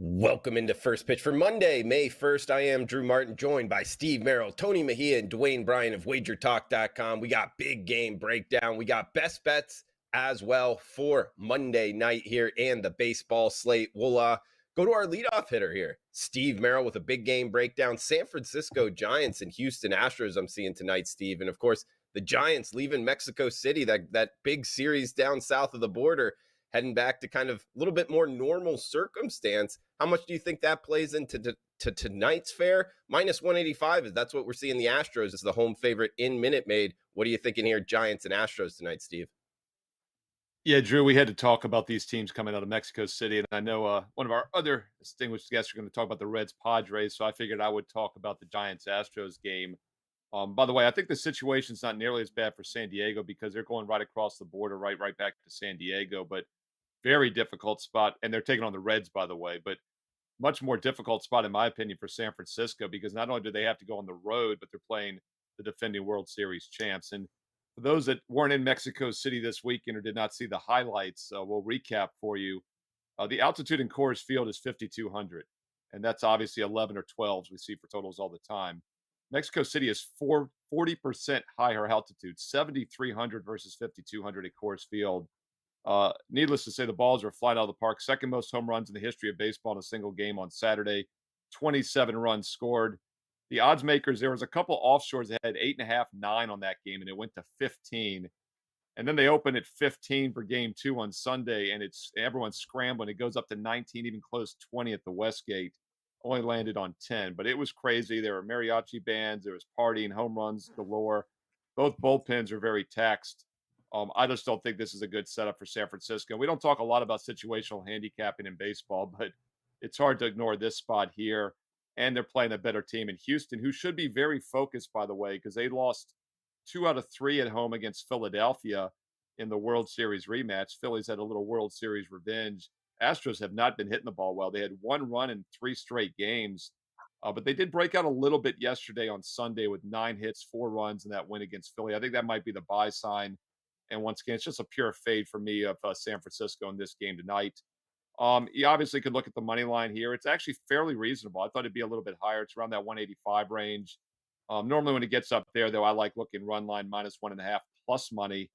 Welcome into First Pitch for Monday, May 1st. I am Drew Martin, joined by Steve Merrill, Tony Mejia, and Dwayne Bryan of WagerTalk.com. We got big game breakdown. We got best bets as well for Monday night here and the baseball slate. We'll go to our leadoff hitter here, Steve Merrill, with a big game breakdown. San Francisco Giants and Houston Astros I'm seeing tonight, Steve. And, of course, the Giants leaving Mexico City, that big series down south of the border, heading back to kind of a little bit more normal circumstance. How much do you think that plays into tonight's fare? Minus 185, that's what we're seeing. The Astros is the home favorite in Minute Maid. What are you thinking here, Giants and Astros tonight, Steve? Yeah, Drew, we had to talk about these teams coming out of Mexico City. And I know one of our other distinguished guests are going to talk about the Reds Padres. So I figured I would talk about the Giants Astros game. By the way, I think the situation's not nearly as bad for San Diego because they're going right across the border, right back to San Diego. But very difficult spot. And they're taking on the Reds, by the way. But much more difficult spot, in my opinion, for San Francisco because not only do they have to go on the road, but they're playing the defending World Series champs. And for those that weren't in Mexico City this weekend or did not see the highlights, we'll recap for you. The altitude in Coors Field is 5,200, and that's obviously 11 or 12s we see for totals all the time. Mexico City is 40% higher altitude, 7,300 versus 5,200 at Coors Field. Needless to say, the balls are flying out of the park. Second most home runs in the history of baseball in a single game on Saturday. 27 runs scored. The odds makers, there was a couple offshores that had 8.5, 9 on that game, and it went to 15. And then they opened at 15 for game 2 on Sunday, and everyone's scrambling. It goes up to 19, even close 20 at the Westgate. Only landed on 10, but it was crazy. There were mariachi bands. There was partying, home runs galore. Both bullpens are very taxed. I just don't think this is a good setup for San Francisco. We don't talk a lot about situational handicapping in baseball, but it's hard to ignore this spot here. And they're playing a better team in Houston, who should be very focused, by the way, because they lost 2 out of 3 at home against Philadelphia in the World Series rematch. Phillies had a little World Series revenge. Astros have not been hitting the ball well. They had 1 run in 3 straight games, but they did break out a little bit yesterday on Sunday with 9 hits, 4 runs in that win against Philly. I think that might be the buy sign. And once again, it's just a pure fade for me of San Francisco in this game tonight. You obviously could look at the money line here. It's actually fairly reasonable. I thought it'd be a little bit higher. It's around that 185 range. Normally when it gets up there, though, I like looking run line minus 1.5 plus money.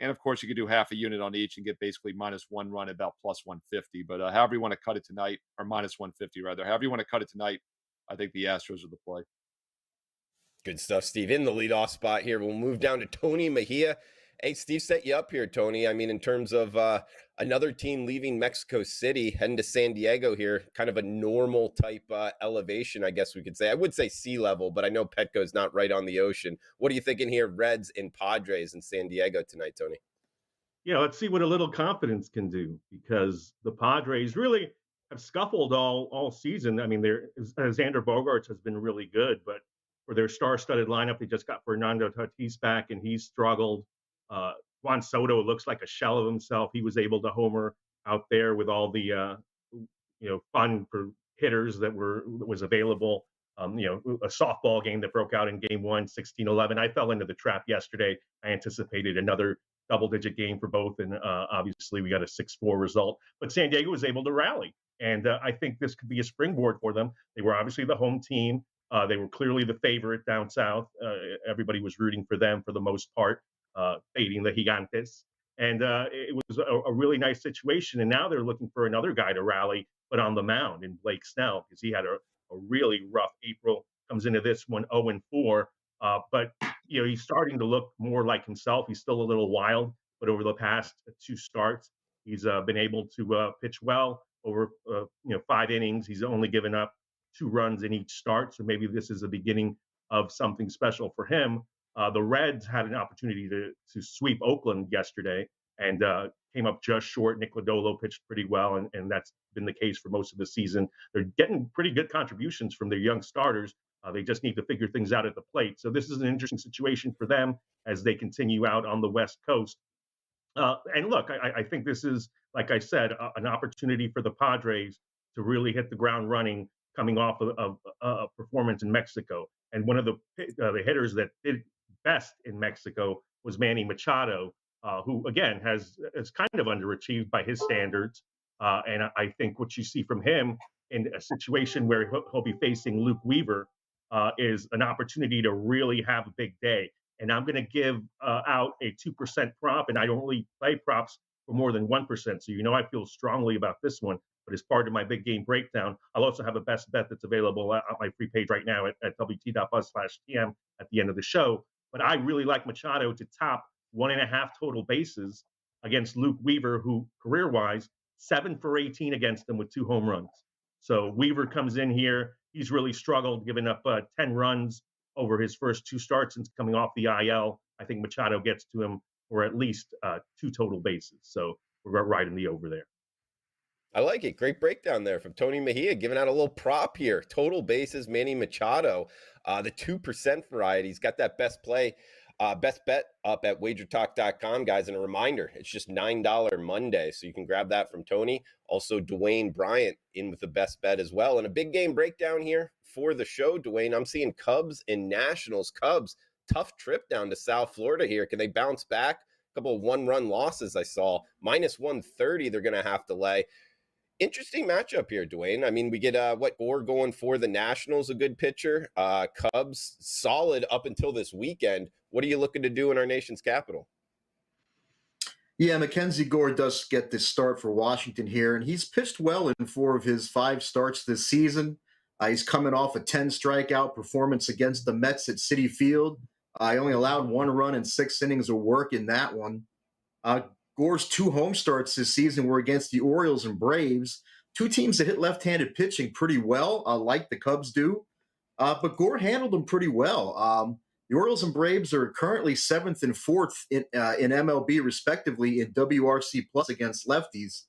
And of course, you could do half a unit on each and get basically minus 1 run about plus 150. But however you want to cut it tonight, or minus 150 rather, however you want to cut it tonight, I think the Astros are the play. Good stuff, Steve. In the leadoff spot here, we'll move down to Tony Mejia. Hey, Steve set you up here, Tony. I mean, in terms of another team leaving Mexico City, heading to San Diego here, kind of a normal type elevation, I guess we could say. I would say sea level, but I know Petco's not right on the ocean. What are you thinking here, Reds and Padres in San Diego tonight, Tony? Yeah, let's see what a little confidence can do because the Padres really have scuffled all season. I mean, Xander Bogaerts has been really good, but for their star-studded lineup, they just got Fernando Tatis back, and he's struggled. Juan Soto looks like a shell of himself. He was able to homer out there with all the fun for hitters that was available. A softball game that broke out in game 1, 16-11. I fell into the trap yesterday. I anticipated another double-digit game for both, and obviously we got a 6-4 result. But San Diego was able to rally, and I think this could be a springboard for them. They were obviously the home team. They were clearly the favorite down south. Everybody was rooting for them for the most part, fading the Gigantes. And it was a really nice situation. And now they're looking for another guy to rally, but on the mound in Blake Snell, because he had a really rough April, comes into this one 0-4. But he's starting to look more like himself. He's still a little wild, but over the past 2 starts, he's been able to pitch well over 5 innings. He's only given up 2 runs in each start, so maybe this is the beginning of something special for him. The Reds had an opportunity to sweep Oakland yesterday and came up just short. Nick Lodolo pitched pretty well, and that's been the case for most of the season. They're getting pretty good contributions from their young starters. They just need to figure things out at the plate. So this is an interesting situation for them as they continue out on the West Coast. And look, I think this is, like I said, an opportunity for the Padres to really hit the ground running coming off of a performance in Mexico. And one of the hitters that did best in Mexico was Manny Machado, who, again, has kind of underachieved by his standards. And I think what you see from him in a situation where he'll be facing Luke Weaver is an opportunity to really have a big day. And I'm going to give out a 2% prop, and I don't really play props for more than 1%. So I feel strongly about this one. But as part of my big game breakdown, I'll also have a best bet that's available on my free page right now at wt.buzz/TM at the end of the show. But I really like Machado to top 1.5 total bases against Luke Weaver, who career-wise 7 for 18 against him with 2 home runs. So Weaver comes in here. He's really struggled, giving up 10 runs over his first 2 starts since coming off the IL. I think Machado gets to him for at least 2 total bases. So we're right in the over there. I like it. Great breakdown there from Tony Mejia, giving out a little prop here. Total bases, Manny Machado, the 2% variety. He's got that best bet up at WagerTalk.com, guys. And a reminder, it's just $9 Monday, so you can grab that from Tony. Also, Dwayne Bryant in with the best bet as well. And a big game breakdown here for the show, Dwayne. I'm seeing Cubs and Nationals. Cubs, tough trip down to South Florida here. Can they bounce back? A couple of one-run losses I saw. Minus 130 they're going to have to lay. Interesting matchup here, Dwayne. I mean, we get Gore going for the Nationals, a good pitcher. Cubs, solid up until this weekend. What are you looking to do in our nation's capital? Yeah, Mackenzie Gore does get this start for Washington here, and he's pitched well in 4 of his 5 starts this season. He's coming off a 10 strikeout performance against the Mets at Citi Field. He only allowed 1 run in 6 innings of work in that one. Gore's 2 home starts this season were against the Orioles and Braves, 2 teams that hit left-handed pitching pretty well, like the Cubs do. But Gore handled them pretty well. The Orioles and Braves are currently 7th and 4th in MLB, respectively, in WRC plus against lefties.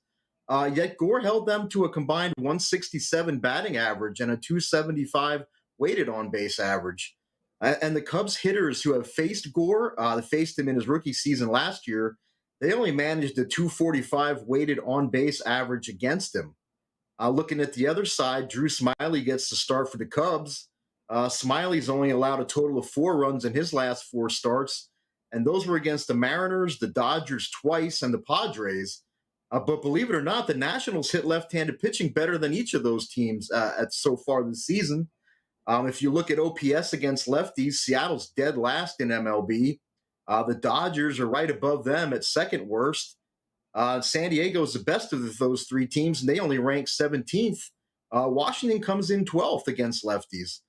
Yet Gore held them to a combined 167 batting average and a 275 weighted on-base average. And the Cubs hitters who have faced Gore, faced him in his rookie season last year, they only managed a 245 weighted on-base average against him. Looking at the other side, Drew Smyly gets the start for the Cubs. Smiley's only allowed a total of 4 runs in his last 4 starts, and those were against the Mariners, the Dodgers twice, and the Padres. But believe it or not, the Nationals hit left-handed pitching better than each of those teams so far this season. If you look at OPS against lefties, Seattle's dead last in MLB. The Dodgers are right above them at second worst. San Diego is the best of those 3 teams, and they only rank 17th. Washington comes in 12th against lefties.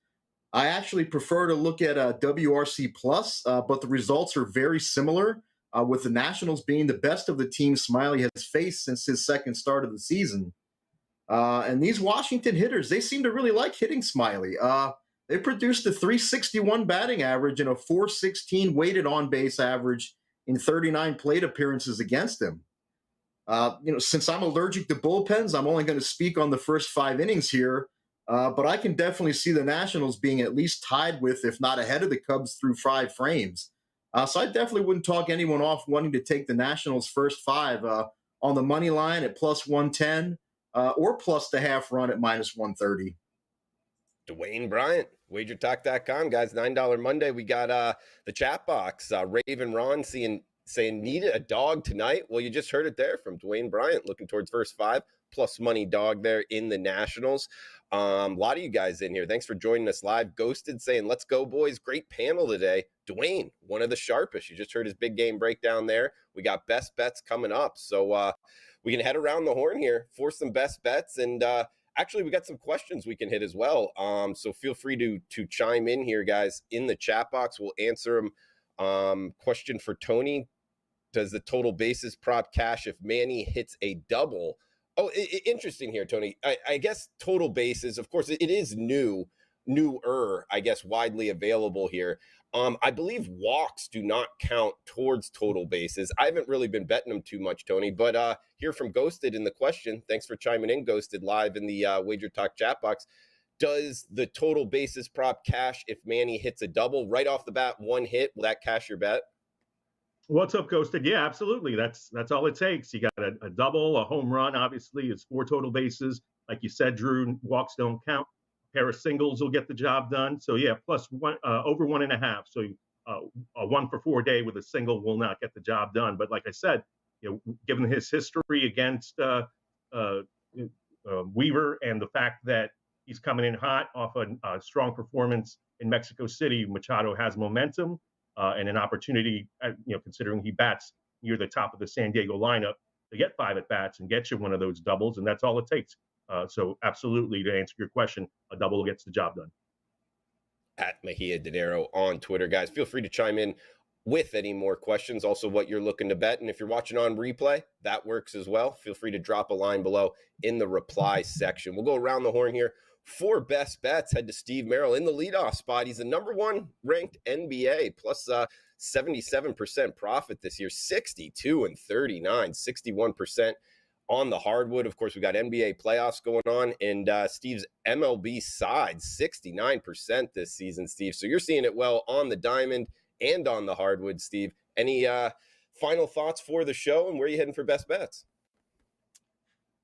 I actually prefer to look at WRC plus, but the results are very similar, with the Nationals being the best of the teams Smyly has faced since his second start of the season. And these Washington hitters, they seem to really like hitting Smyly. They produced a 361 batting average and a 416 weighted on-base average in 39 plate appearances against him. Since I'm allergic to bullpens, I'm only going to speak on the first 5 innings here. But I can definitely see the Nationals being at least tied with, if not ahead of the Cubs through 5 frames. So I definitely wouldn't talk anyone off wanting to take the Nationals' first 5 on the money line at plus 110 or plus the half run at minus 130. Dwayne Bryant, WagerTalk.com, guys. $9 Monday. We got the chat box. Raven Ron saying need a dog tonight. Well, you just heard it there from Dwayne Bryant, looking towards first 5 plus money dog there in the Nationals. A lot of you guys in here. Thanks for joining us live. Ghosted saying, let's go, boys. Great panel today. Dwayne, one of the sharpest. You just heard his big game breakdown there. We got best bets coming up. So we can head around the horn here for some best bets. And actually, we got some questions we can hit as well. So feel free to chime in here, guys, in the chat box. We'll answer them. Question for Tony. Does the total bases prop cash if Manny hits a double? Oh, interesting here, Tony. I guess total bases, of course, it is newer, I guess, widely available here. I believe walks do not count towards total bases. I haven't really been betting them too much, Tony, but hear from Ghosted in the question. Thanks for chiming in, Ghosted, live in the Wager Talk chat box. Does the total bases prop cash if Manny hits a double right off the bat, 1 hit? Will that cash your bet? What's up, Ghosted? Yeah, absolutely. That's all it takes. You got a double, a home run, obviously. It's 4 total bases. Like you said, Drew, walks don't count. A pair of singles will get the job done. So, yeah, plus 1, over 1.5. So a 1 for 4 day with a single will not get the job done. But like I said, given his history against Weaver and the fact that he's coming in hot off a strong performance in Mexico City. Machado has momentum and an opportunity, considering he bats near the top of the San Diego lineup, to get 5 at bats and get you one of those doubles, and that's all it takes. So absolutely, to answer your question, a double gets the job done. At Mejia Dinero on Twitter, guys. Feel free to chime in with any more questions, also what you're looking to bet. And if you're watching on replay, that works as well. Feel free to drop a line below in the reply section. We'll go around the horn here. For best bets, head to Steve Merrill in the leadoff spot. He's the number 1 ranked NBA, plus 77% profit this year, 62 and 39, 61% on the hardwood. Of course, we got NBA playoffs going on, and Steve's MLB side, 69% this season, Steve. So you're seeing it well on the diamond and on the hardwood, Steve. Any final thoughts for the show, and where are you heading for best bets?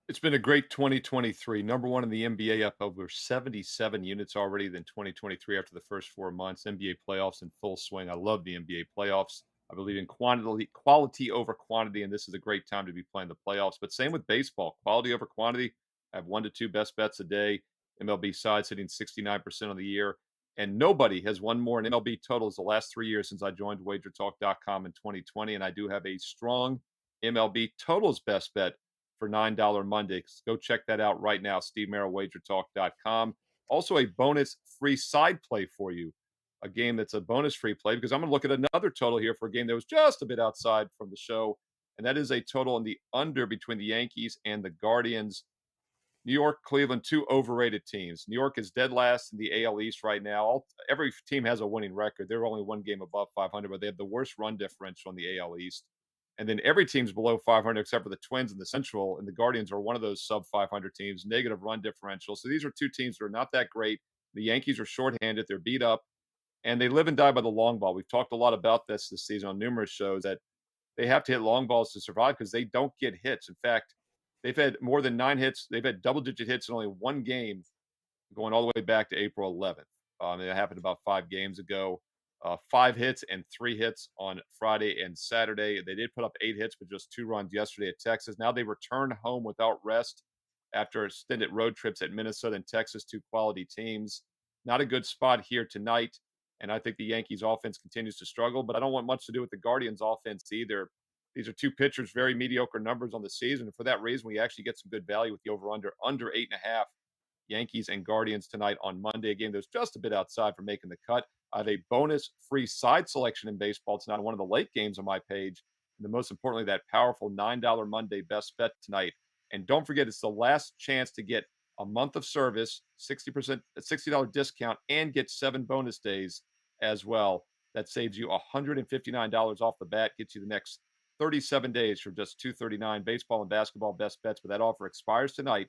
It's been a great 2023. Number 1 in the NBA, up over 77 units already than 2023 after the first 4 months. NBA playoffs in full swing. I love the NBA playoffs. I believe in quality over quantity, and this is a great time to be playing the playoffs. But same with baseball, quality over quantity. I have 1 to 2 best bets a day. MLB side sitting 69% on the year, and nobody has won more in MLB totals the last 3 years since I joined WagerTalk.com in 2020. And I do have a strong MLB totals best bet for $9 Monday. Go check that out right now. Steve Merrill, WagerTalk.com. Also, a bonus free side play for you. A game that's a bonus free play, because I'm going to look at another total here for a game that was just a bit outside from the show. And that is a total in the under between the Yankees and the Guardians. New York, Cleveland, 2 overrated teams. New York is dead last in the AL East right now. Every team has a winning record. They're only 1 game above 500, but they have the worst run differential in the AL East. And then every team's below 500 except for the Twins in the Central, and the Guardians are one of those sub-500 teams, negative run differential. So these are 2 teams that are not that great. The Yankees are shorthanded. They're beat up, and they live and die by the long ball. We've talked a lot about this season on numerous shows, that they have to hit long balls to survive because they don't get hits. In fact, they've had more than 9 hits. They've had double-digit hits in only 1 game, going all the way back to April 11th. It happened about 5 games ago. 5 hits and 3 hits on Friday and Saturday. They did put up 8 hits, but just 2 runs yesterday at Texas. Now they return home without rest after extended road trips at Minnesota and Texas, 2 quality teams. Not a good spot here tonight. And I think the Yankees offense continues to struggle, but I don't want much to do with the Guardians offense either. These are 2 pitchers, very mediocre numbers on the season. And for that reason, we actually get some good value with the over-under 8.5. Yankees and Guardians tonight on Monday. A game that's just a bit outside for making the cut. I have a bonus free side selection in baseball tonight, one of the late games on my page. And the most importantly, that powerful $9 Monday best bet tonight. And don't forget, it's the last chance to get a month of service, 60%, a $60 discount, and get 7 bonus days as well. That saves you $159 off the bat, gets you the next 37 days for just $239. Baseball and basketball best bets, but that offer expires tonight.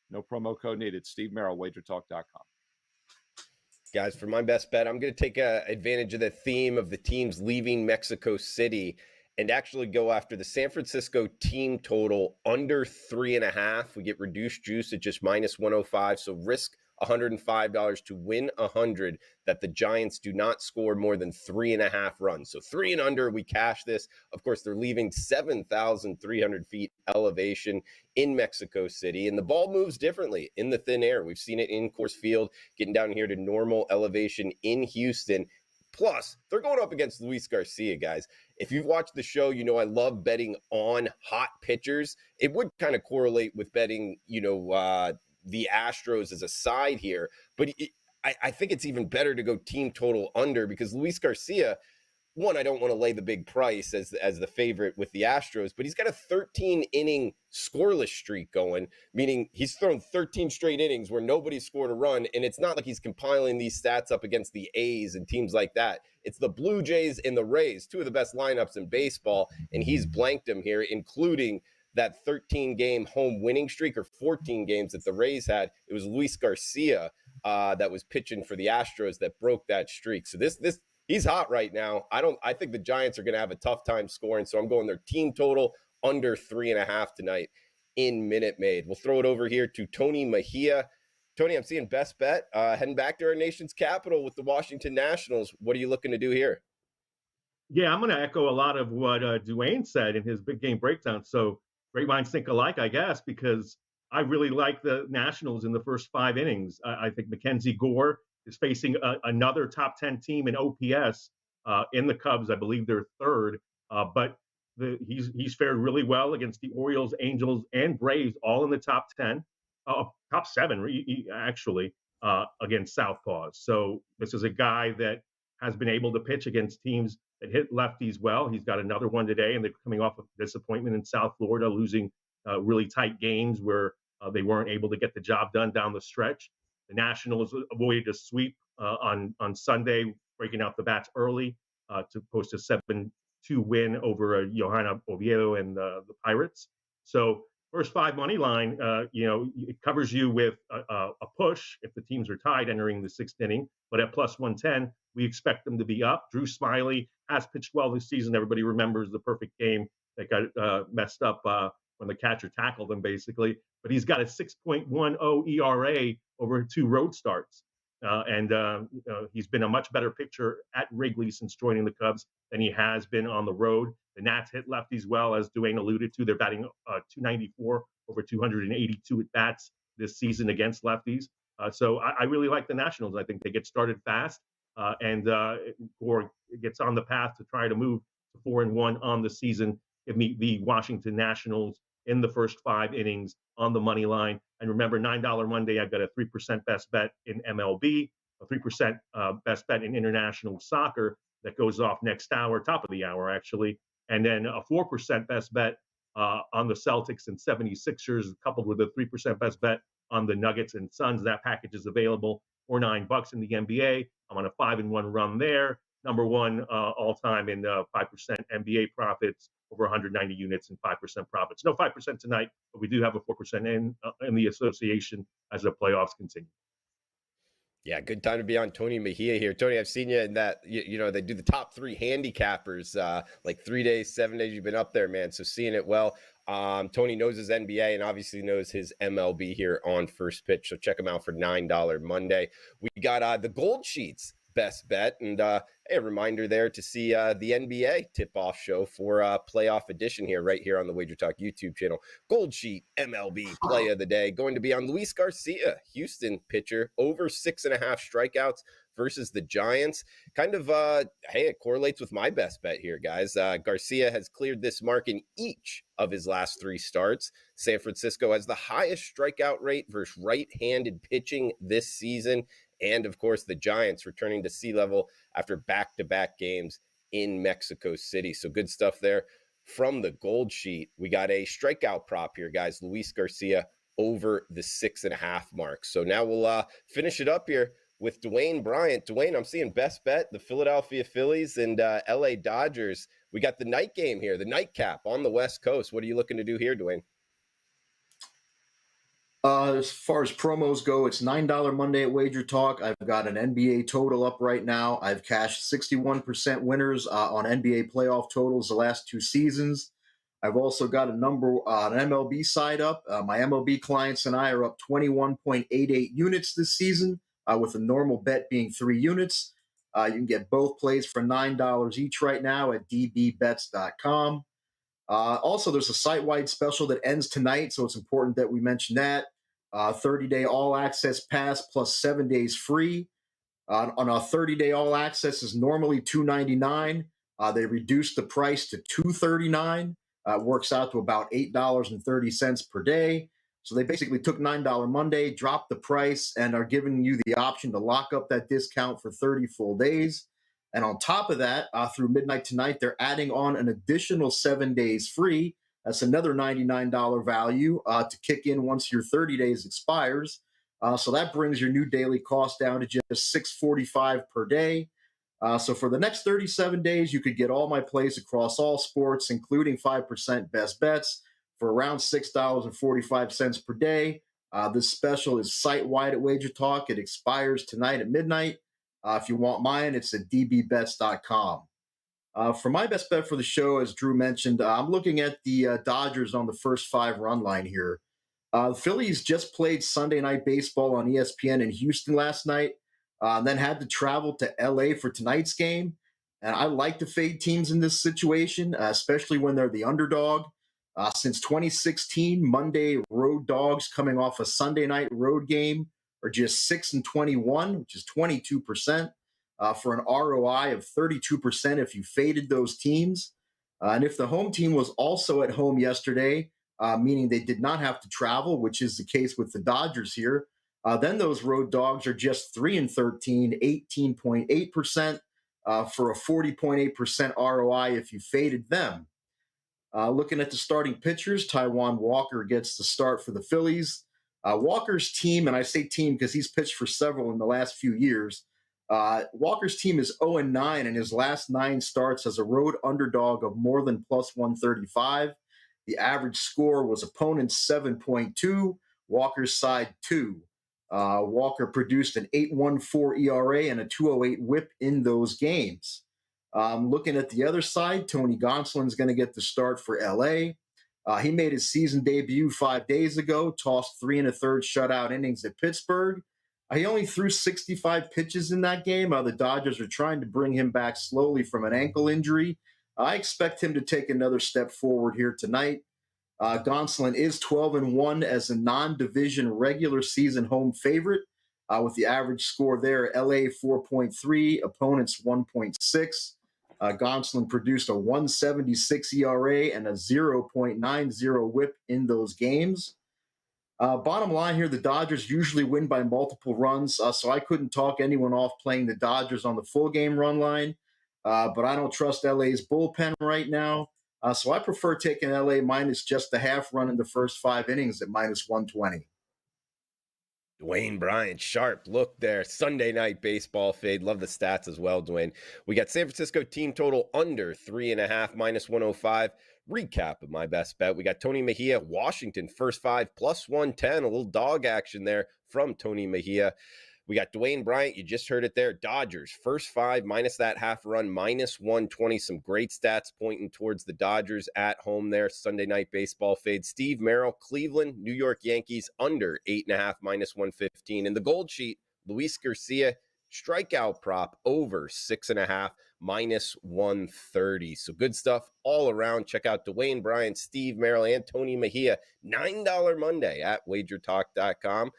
No promo code needed. Steve Merrill, WagerTalk.com. Guys, for my best bet, I'm going to take advantage of the theme of the teams leaving Mexico City and actually go after the San Francisco team total under 3.5. We get reduced juice at just minus 105. So risk $105 to win 100 that the Giants do not score more than 3.5 runs. So 3 and under, we cash this. Of course, they're leaving 7,300 feet elevation in Mexico City, and the ball moves differently in the thin air. We've seen it in Coors Field, getting down here to normal elevation in Houston. Plus, they're going up against Luis Garcia, guys. If you've watched the show, you know I love betting on hot pitchers. It would kind of correlate with betting, the Astros as a side here, but I think it's even better to go team total under, because Luis Garcia, one, I don't want to lay the big price as the favorite with the Astros, but he's got a 13-inning scoreless streak going, meaning he's thrown 13 straight innings where nobody scored a run, and it's not like he's compiling these stats up against the A's and teams like that. It's the Blue Jays and the Rays, 2 of the best lineups in baseball, and he's blanked them here, including that 13-game home winning streak, or 14 games that the Rays had. It was Luis Garcia that was pitching for the Astros that broke that streak. So this he's hot right now. I think the Giants are going to have a tough time scoring. So I'm going their team total under 3.5 tonight in Minute Maid. We'll throw it over here to Tony Mejia. Tony, I'm seeing best bet heading back to our nation's capital with the Washington Nationals. What are you looking to do here? Yeah, I'm going to echo a lot of what Dwayne said in his big game breakdown. So great minds think alike, I guess, because I really like the Nationals in the first 5 innings. I think Mackenzie Gore is facing another top 10 team in OPS in the Cubs. I believe they're third, but he's fared really well against the Orioles, Angels, and Braves, all in the top 10, top seven actually against Southpaws. So this is a guy that has been able to pitch against teams that hit lefties well. He's got another one today, and they're coming off of disappointment in South Florida, losing really tight games where they weren't able to get the job done down the stretch. The Nationals avoided a sweep on Sunday, breaking out the bats early to post a 7-2 win over Johanna Oviedo and the Pirates. So first 5 money line, it covers you with a push if the teams are tied entering the 6th inning. But at plus 110, we expect them to be up. Drew Smiley has pitched well this season. Everybody remembers the perfect game that got messed up when the catcher tackled him, basically. But he's got a 6.10 ERA over 2 road starts. He's been a much better pitcher at Wrigley since joining the Cubs than he has been on the road. The Nats hit lefties well, as Dwayne alluded to. They're batting 294 over 282 at bats this season against lefties. So I really like the Nationals. I think they get started fast or gets on the path to try to move to 4-1 on the season. Give me the Washington Nationals in the first 5 innings on the money line. And remember, $9 Monday, I've got a 3% best bet in MLB, a 3% best bet in international soccer that goes off next hour, top of the hour, actually. And then a 4% best bet on the Celtics and 76ers, coupled with a 3% best bet on the Nuggets and Suns. That package is available for $9 in the NBA. I'm on a 5-1 run there. Number one all time in 5% NBA profits, over 190 units and 5% profits. No 5% tonight, but we do have a 4% in the association as the playoffs continue. Yeah, good time to be on Tony Mejia here. Tony, I've seen you in that, they do the top 3 handicappers, like 3 days, 7 days you've been up there, man. So seeing it well. Tony knows his NBA and obviously knows his MLB here on First Pitch. So check him out for $9 Monday. We got the Gold Sheets best bet. And a reminder there to see the NBA tip-off show for playoff edition here, right here on the WagerTalk YouTube channel. Gold Sheet MLB play of the day going to be on Luis Garcia, Houston pitcher, over 6.5 strikeouts versus the Giants. Kind of, it correlates with my best bet here, guys. Garcia has cleared this mark in each of his last 3 starts. San Francisco has the highest strikeout rate versus right-handed pitching this season. And, of course, the Giants returning to sea level after back-to-back games in Mexico City. So good stuff there from the Gold Sheet. We got a strikeout prop here, guys. Luis Garcia over the 6.5 mark. So now we'll finish it up here with Dwayne Bryant. Dwayne, I'm seeing best bet, the Philadelphia Phillies and LA Dodgers. We got the night game here, the nightcap on the West Coast. What are you looking to do here, Dwayne? As far as promos go, it's $9 Monday at WagerTalk. I've got an NBA total up right now. I've cashed 61% winners on NBA playoff totals the last 2 seasons. I've also got an MLB side up. My MLB clients and I are up 21.88 units this season, with a normal bet being 3 units. You can get both plays for $9 each right now at dbbets.com. Also, there's a site-wide special that ends tonight, so it's important that we mention that. 30-day all-access pass plus 7 days free. On a 30-day all-access is normally $299. They reduced the price to $239. It works out to about $8.30 per day. So they basically took $9 Monday, dropped the price, and are giving you the option to lock up that discount for 30 full days. And on top of that, through midnight tonight, they're adding on an additional 7 days free. That's another $99 value to kick in once your 30 days expires. So that brings your new daily cost down to just $6.45 per day. So for the next 37 days, you could get all my plays across all sports, including 5% best bets, for around $6.45 per day. This special is site-wide at WagerTalk. It expires tonight at midnight. If you want mine, it's at dbbets.com. For my best bet for the show, as Drew mentioned, I'm looking at the Dodgers on the first 5 run line here. The Phillies just played Sunday Night Baseball on ESPN in Houston last night, then had to travel to LA for tonight's game. And I like to fade teams in this situation, especially when they're the underdog. Since 2016, Monday road dogs coming off a Sunday night road game are just 6-21, which is 22%, for an ROI of 32% if you faded those teams. And if the home team was also at home yesterday, meaning they did not have to travel, which is the case with the Dodgers here, then those road dogs are just 3-13, 18.8%, for a 40.8% ROI if you faded them. Looking at the starting pitchers, Taijuan Walker gets the start for the Phillies. Walker's team, and I say team because he's pitched for several in the last few years, Walker's team is 0-9 in his last 9 starts as a road underdog of more than plus 135. The average score was opponent's 7.2, Walker's side 2. Walker produced an 8.14 ERA and a 2.08 WHIP in those games. Looking at the other side, Tony Gonsolin is going to get the start for LA. He made his season debut 5 days ago, tossed 3 1/3 shutout innings at Pittsburgh. He only threw 65 pitches in that game. The Dodgers are trying to bring him back slowly from an ankle injury. I expect him to take another step forward here tonight. Gonsolin is 12-1 as a non-division regular season home favorite, with the average score there, LA 4.3, opponents 1.6. Gonsolin produced a 1.76 ERA and a 0.90 WHIP in those games. Bottom line here, the Dodgers usually win by multiple runs, so I couldn't talk anyone off playing the Dodgers on the full game run line, but I don't trust LA's bullpen right now, so I prefer taking LA minus just the half run in the first 5 innings at minus 120. Dwayne Bryant, sharp look there. Sunday night baseball fade. Love the stats as well, Dwayne. We got San Francisco team total under 3.5, minus 105. Recap of my best bet. We got Tony Mejia, Washington, first 5, plus 110. A little dog action there from Tony Mejia. We got Dwayne Bryant. You just heard it there. Dodgers, first 5, minus that half run, minus 120. Some great stats pointing towards the Dodgers at home there. Sunday night baseball fade. Steve Merrill, Cleveland, New York Yankees, under 8.5, minus 115. In the gold sheet, Luis Garcia, strikeout prop, over 6.5, minus 130. So good stuff all around. Check out Dwayne Bryant, Steve Merrill, and Tony Mejia. $9 Monday at WagerTalk.com.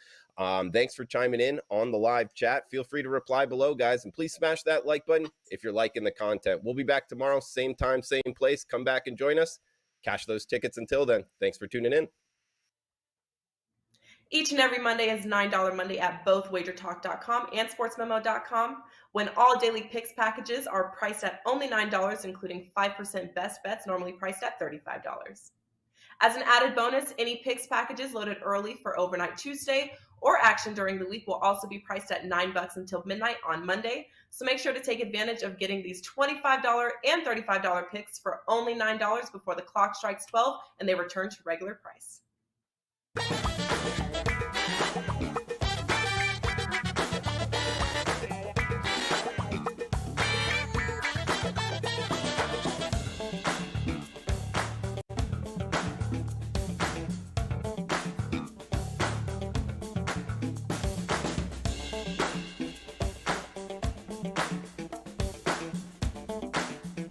Thanks for chiming in on the live chat. Feel free to reply below, guys, and please smash that like button if you're liking the content. We'll be back tomorrow, same time, same place. Come back and join us. Cash those tickets until then. Thanks for tuning in. Each and every Monday is $9 Monday at both WagerTalk.com and SportsMemo.com, when all daily picks packages are priced at only $9, including 5% best bets, normally priced at $35. As an added bonus, any picks packages loaded early for Overnight Tuesday or action during the week will also be priced at $9 until midnight on Monday. So make sure to take advantage of getting these $25 and $35 picks for only $9 before the clock strikes 12 and they return to regular price.